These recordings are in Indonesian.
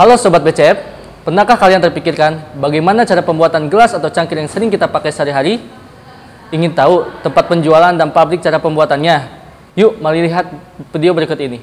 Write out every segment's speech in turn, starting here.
Halo Sobat BCF, pernahkah kalian terpikirkan bagaimana cara pembuatan gelas atau cangkir yang sering kita pakai sehari-hari? Ingin tahu tempat penjualan dan pabrik cara pembuatannya? Yuk, mari lihat video berikut ini.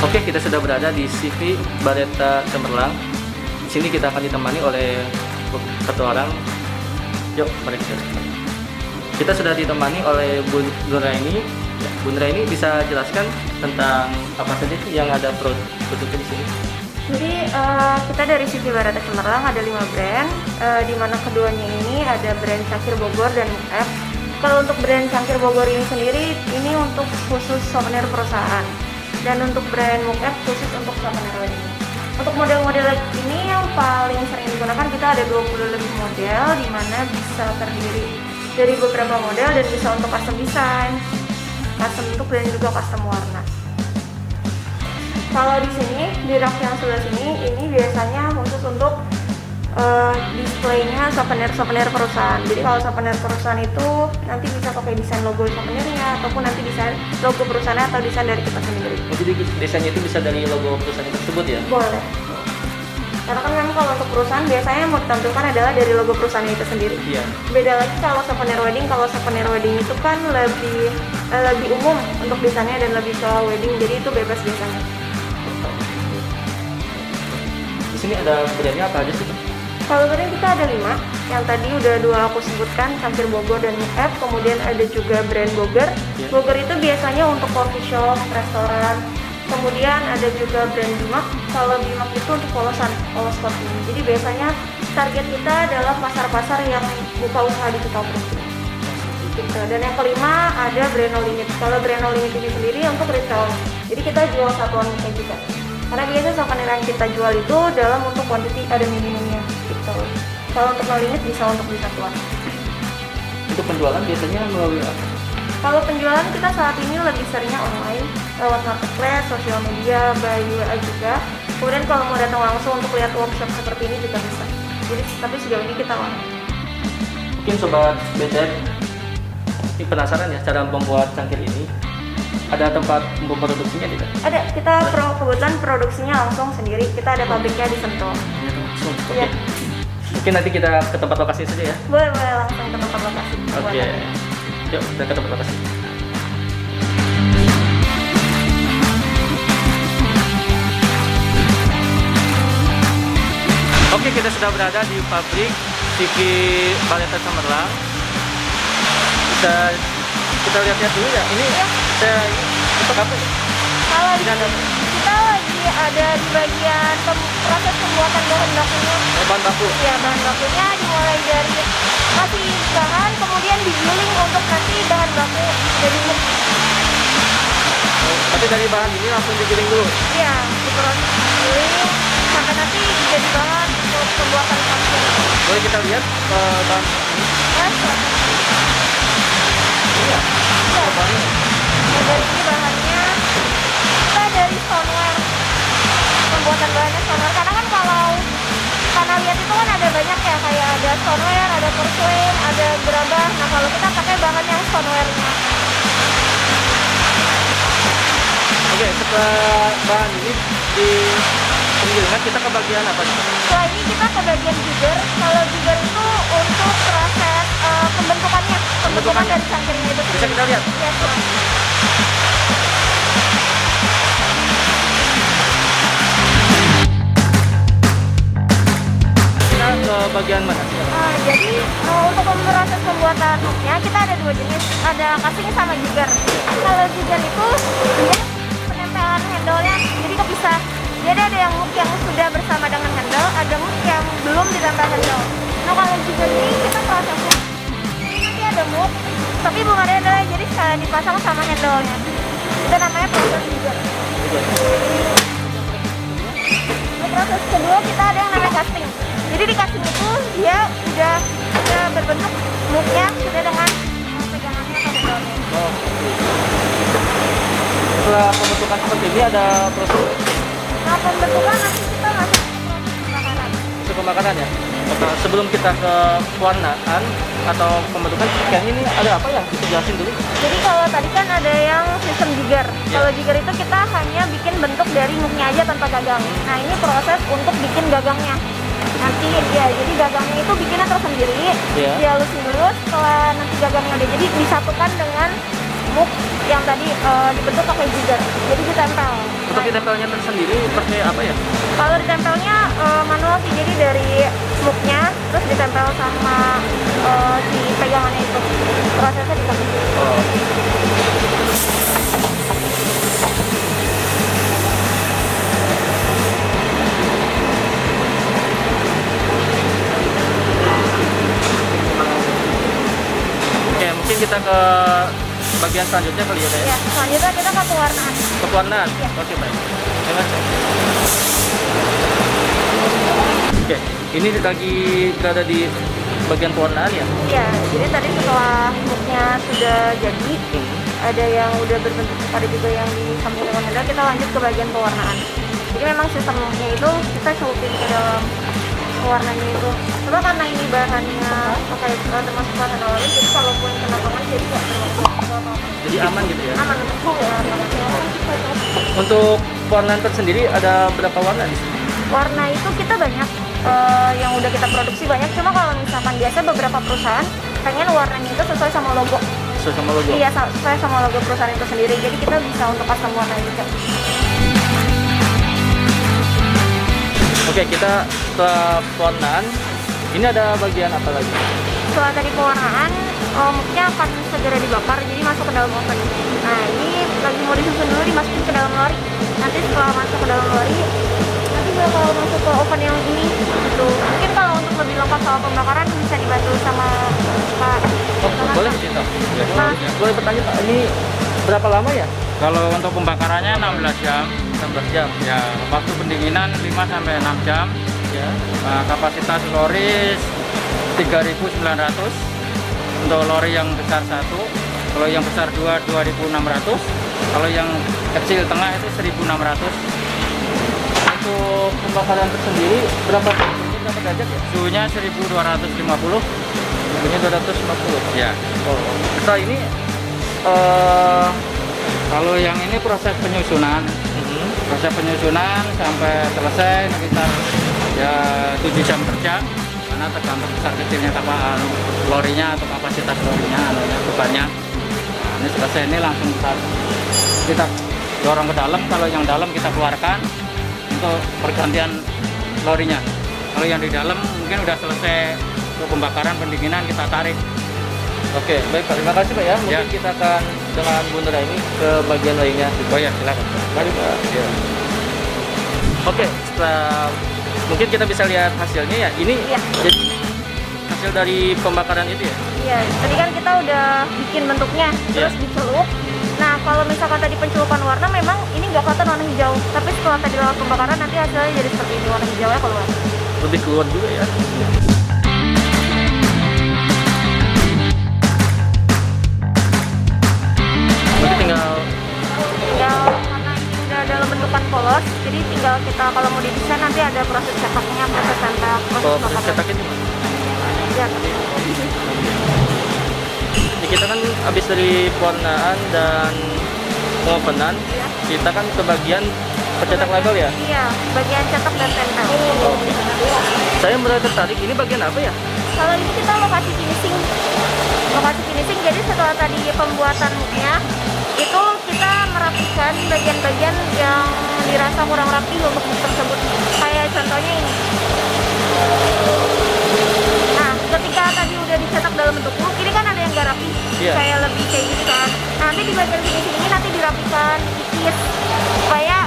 Oke, kita sudah berada di CV Bareta Cemerlang. Di sini kita akan ditemani oleh satu orang. Yuk, mari kita lihat. Kita sudah ditemani oleh Bu Nuraini. Bu Nuraini bisa jelaskan tentang apa saja sih yang ada produknya di sini? Jadi kita dari CV Bareta Cemerlang ada 5 brand, di mana keduanya ini ada brand Cangkir Bogor dan Mukef. Kalau untuk brand Cangkir Bogor ini sendiri, ini untuk khusus souvenir perusahaan. Dan untuk brand Mukef khusus untuk souvenir wedding. Untuk model-model ini yang paling sering digunakan, kita ada 20 lebih model, di mana bisa terdiri dari beberapa model dan bisa untuk custom design, custom bentuk dan juga custom warna. Kalau di sini, di rak yang sebelah sini, ini biasanya khusus untuk displaynya souvenir perusahaan. Jadi kalau souvenir perusahaan itu nanti bisa pakai desain logo souvenirnya ataupun nanti desain logo perusahaannya atau desain dari kita sendiri. Jadi desainnya itu bisa dari logo perusahaan tersebut ya? Boleh. Karena kan memang kalau untuk perusahaan biasanya yang mau ditampilkan adalah dari logo perusahaan itu sendiri. Iya. Beda lagi kalau souvenir wedding itu kan lebih umum untuk desainnya dan lebih ke wedding, jadi itu bebas biasanya. Di sini ada brandnya apa aja sih? Kalau brand kita ada 5, yang tadi udah 2 aku sebutkan, Cangkir Bogor dan Mukef. Kemudian ada juga brand Bogor. Yeah. Bogor itu biasanya untuk coffee shop, restoran. Kemudian ada juga brand Bimak. Kalau Bimak itu untuk polos kopi. Jadi biasanya target kita adalah pasar-pasar yang buka usaha di Sukabumi. Gitu. Dan yang kelima ada brand No Limit. Kalau brand No Limit ini sendiri untuk retail. Jadi kita jual satuan kayak juga. Karena biasanya souvenir yang kita jual itu dalam untuk quantity ada minimumnya gitu. Kalau untuk No Limit bisa untuk di satuan. Untuk penjualan biasanya melalui apa? Kalau penjualan kita saat ini lebih seringnya online, lewat marketplace, sosial media, by WA juga. Kemudian kalau mau datang langsung untuk lihat workshop seperti ini juga bisa. Jadi tapi sejauh ini kita online. Mungkin Sobat BCF ini penasaran ya cara membuat cangkir ini. Ada tempat memproduksinya tidak? Ada, kita kebetulan produksinya langsung sendiri. Kita ada pabriknya di Sentul. Langsung. Oke. Iya. Mungkin nanti kita ke tempat lokasi saja ya. Boleh langsung ke tempat lokasi. Oke. Yuk, kita ke tempat lokasi. Oke, kita sudah berada di pabrik CV Bareta Cemerlang. Kita lihat-lihat dulu ya. Ini saya untuk apa ya? Kalau kita lagi ada di bagian proses pembuatan bahan bakunya. Bahan baku. Ya, bahan bakunya dimulai dari masih bahan, kemudian digiling untuk nanti bahan baku jadi muk. Tapi dari bahan ini langsung digiling dulu. Iya, diproses digiling sampai nanti jadi bahan untuk pembuatan cangkir. Boleh kita lihat bahan Mas, iya. Bahannya. dari ini bahannya kita dari stoneware, pembuatan bahannya stoneware. Karena kan karena lihat itu kan ada banyak ya, kayak ada stoneware, ada porcelain, ada gerabah. Nah kalau kita pakai bahan yang stoneware-nya. Oke, setelah bahan ini di penggilingan kita ke bagian apa nih? Setelah ini kita ke bagian jigger. Kalau jigger itu untuk proses pembentukan dari cangkirnya itu. Bisa kita lihat? Iya, Kita ke bagian mana? jadi untuk proses pembuatannya kita ada 2 jenis, ada casing sama jigger. Kalau jigger itu dia penempelan handle-nya jadi kepisah. Jadi ada yang muk yang sudah bersama dengan handle, ada muk yang belum ditempel handle. Nah kalau jigger ini kita prosesnya nanti ada muk, tapi belum ada handle, jadi sekalian dipasang sama handle-nya. Itu namanya proses jigger. Untuk proses kedua kita ada yang namanya casting. Jadi dikasih itu dia udah berbentuk muknya sudah dengan pegangannya atau bekalnya. Oh, setelah pembentukan seperti ini ada proses Nah, pembentukan nanti kita masuk ke proses pembakaran. pembakaran ya. Oke, sebelum kita ke pewarnaan atau pembentukan, kayak ini ada apa ya? Bisa jelasin dulu. Jadi kalau tadi kan ada yang sistem jigger. Iya. Kalau jigger itu kita hanya bikin bentuk dari muknya aja tanpa gagang. Nah, ini proses untuk bikin gagangnya. Nanti ya, jadi gagangnya itu bikinnya tersendiri. Iya. Dihalusin dulu, setelah nanti gagangnya udah jadi disatukan dengan muk yang tadi dibentuk pakai jigger. Jadi ditempel. Untuk ditempelnya tersendiri pakai apa ya? Kalau ditempelnya manual sih, jadi dari muknya terus ditempel sama si pegangannya itu. Prosesnya dipakai. Oh. Oke, mungkin kita ke bagian selanjutnya kali ya, Teh? Ya, selanjutnya kita ke pewarnaan. Pewarnaan. Iya. Oke, baik. Terima kasih. Oke, ini lagi berada di bagian pewarnaan ya? Iya, jadi tadi setelah muknya sudah jadi, ada yang udah berbentuk, ada juga yang disambung dengan handle, kita lanjut ke bagian pewarnaan. Jadi memang sistem muknya itu kita celupin ke dalam pewarnanya itu. Cuma karena ini bahannya pakai termasuk bahan alami, jadi kalaupun kena tangan jadi nggak termasuk apa-apa. Jadi aman gitu ya? Aman untuk ya, Untuk pewarnaan tersendiri ada berapa warna di sini? warna itu kita banyak yang udah kita produksi banyak. Cuma kalau misalkan biasa beberapa perusahaan pengen warnanya itu sesuai sama logo. Sesuai sama logo? Iya, sesuai sama logo perusahaan itu sendiri. Jadi kita bisa untuk custom warna juga. Oke, kita setelah pewarnaan, ini ada bagian apa lagi? Setelah tadi pewarnaan, muknya akan segera dibakar, jadi masuk ke dalam oven. Nah, ini lagi mau disusun dulu, dimasukin ke dalam lori. Nanti setelah masuk ke dalam lori, nanti bakal masuk ke oven yang ini. Gitu. Mungkin kalau untuk lebih lengkap soal pembakaran bisa dibantu sama Pak. Oh, boleh cerita? Ya. Nah. Boleh bertanya Pak, ini berapa lama ya? Kalau untuk pembakarannya 16 jam, 16 jam. ya waktu pendinginan 5 sampai 6 jam. Ya. Kapasitas lori 3.900 untuk lori yang besar 1, kalau yang besar 2 2.600, kalau yang kecil tengah itu 1.600. Untuk pembakaran tersendiri berapa derajat ya? Suhunya 1.250. Suhunya 250. Ya. Oh. Setelah ini Kalau yang ini proses penyusunan. Proses penyusunan sampai selesai sekitar ya 7 jam kerja, karena tergantung besar kecilnya kapal lorinya atau kapasitas lorinya, bebannya. Nah, ini selesai, ini langsung kita dorong ke dalam. Kalau yang dalam kita keluarkan untuk pergantian lorinya. Kalau yang di dalam mungkin udah selesai untuk pembakaran, pendinginan, kita tarik. Oke, baik Pak. Terima kasih Pak ya. Mungkin Ya. kita akan dengan Bu Nura ini ke bagian lainnya. Oh ya, silakan. Mari Pak. Ya. Oke, setelah mungkin kita bisa lihat hasilnya ya. Ini Iya. jadi hasil dari pembakaran itu ya. Iya, tadi kan kita udah bikin bentuknya, terus dicelup. Nah, kalau misalkan tadi pencelupan warna, memang ini nggak kelihatan warna hijau. Tapi setelah tadi lewat pembakaran, nanti hasilnya jadi seperti ini, warna hijaunya keluar. Lebih keluar juga ya. Berarti tinggal Karena ini udah dalam bentukan polos, jadi tinggal kita kalau mau didesain nanti ada proses cetaknya, proses tempel, proses proses bakaran. cetaknya gimana? Ya, Ya, kita kan habis dari pewarnaan dan pengovenan, kita kan ke bagian pencetak label ya. iya, bagian cetak dan tempel. Oke. Saya mulai tertarik, ini bagian apa ya? Kalau ini kita lokasi finishing. Lokasi finishing, jadi setelah tadi pembuatan muknya, itu kita merapikan bagian-bagian yang dirasa kurang rapi untuk muk tersebut. Kayak contohnya ini. Nah, ketika tadi udah dicetak dalam bentuk muk, ini kan ada yang nggak rapi. Iya. Kayak lebih kayak gitu kan. Nanti di bagian finishing ini nanti dirapikan dikit supaya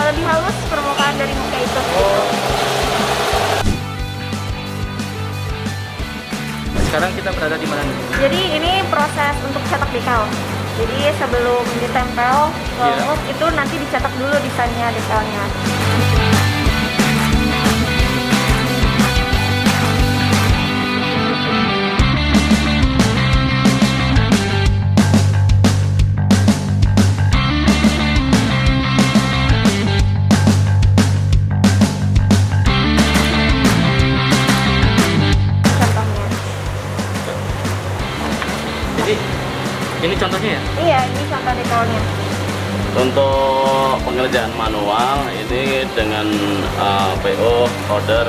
lebih halus permukaan dari muknya itu. Sekarang kita berada di mana nih? Jadi ini proses untuk cetak decal. Jadi sebelum ditempel ke Iya. muk itu nanti dicetak dulu desainnya decalnya. contohnya ya? Iya, ini contoh detailnya. Untuk pengerjaan manual ini dengan PO order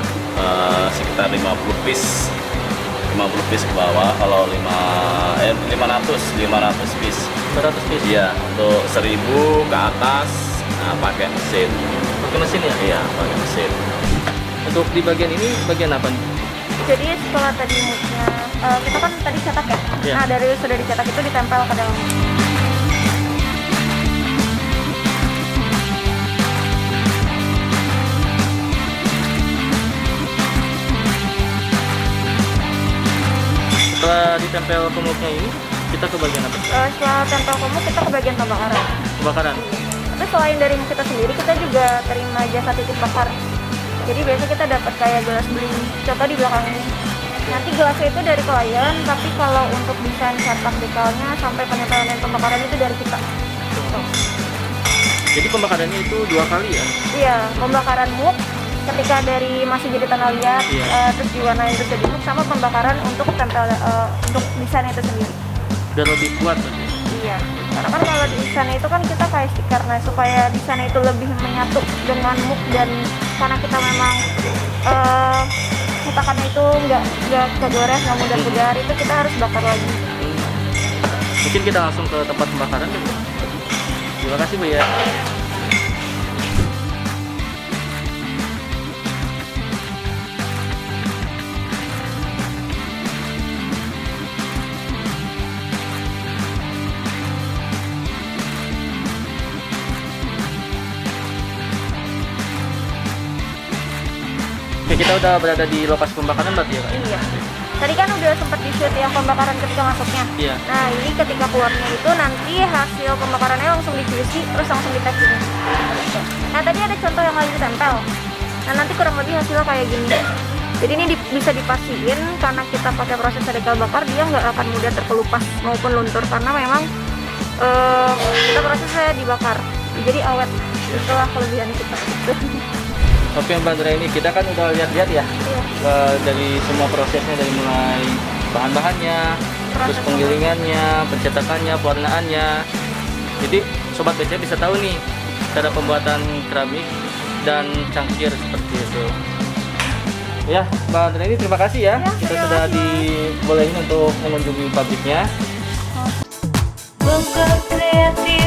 sekitar 50 piece ke bawah. Kalau 500 piece. 200 piece. Iya, untuk 1000 ke atas pakai mesin. Pakai mesin ya? Iya, pakai mesin. Untuk di bagian ini bagian apa nih? Jadi setelah tadi muknya kita kan tadi cetak ya. Iya. Nah, dari sudah dicetak itu ditempel ke dalam. Setelah ditempel ke muknya ini, kita ke bagian apa? Setelah tempel ke muk kita ke bagian pembakaran. Pembakaran. Tapi selain dari muk kita sendiri, kita juga terima jasa titip bakar. Jadi biasa kita dapat kayak gelas bling. Contoh di belakang ini. Nanti gelasnya itu dari klien, tapi kalau untuk desain cetak dekalnya sampai penyempelan dan pembakaran itu dari kita. Gitu. Jadi pembakarannya itu 2 kali ya? Iya, pembakaran muk ketika dari masih jadi tanah liat, Iya. terus diwarnain terus jadi muk, sama pembakaran untuk tempel untuk desain itu sendiri. Biar lebih kuat berarti. Iya, karena kan kalau desain itu kan kita kayak stiker, nah supaya desain itu lebih menyatu dengan muk dan karena kita memang cetakannya itu nggak kegores, nggak mudah pudar, itu kita harus bakar lagi. Mungkin kita langsung ke tempat pembakaran deh, Bu. Terima kasih, Bu ya. Oke, kita udah berada di lokasi pembakaran berarti ya, Kak? Iya. Tadi kan udah sempat di-shoot yang pembakaran ketika masuknya. Iya. Nah, ini ketika keluarnya itu nanti hasil pembakarannya langsung dicuci, terus langsung di-packing. Gitu. Nah, tadi ada contoh yang lagi ditempel. Nah, nanti kurang lebih hasilnya kayak gini. Jadi ini bisa dipastiin karena kita pakai proses decal bakar, dia nggak akan mudah terkelupas maupun luntur karena memang kita prosesnya dibakar. Jadi awet. Itulah kelebihan kita. Oke, Mbak Andra, ini kita kan udah lihat-lihat ya. Iya. Dari semua prosesnya, dari mulai bahan-bahannya, terus Proses penggilingannya, pencetakannya, pewarnaannya. Jadi Sobat BC bisa tahu nih cara pembuatan keramik dan cangkir seperti itu. Ya, Mbak Andra, ini terima kasih ya. Ya, Kita terima sudah kasih. dibolehin untuk mengunjungi pabriknya. Bongkar kreatif.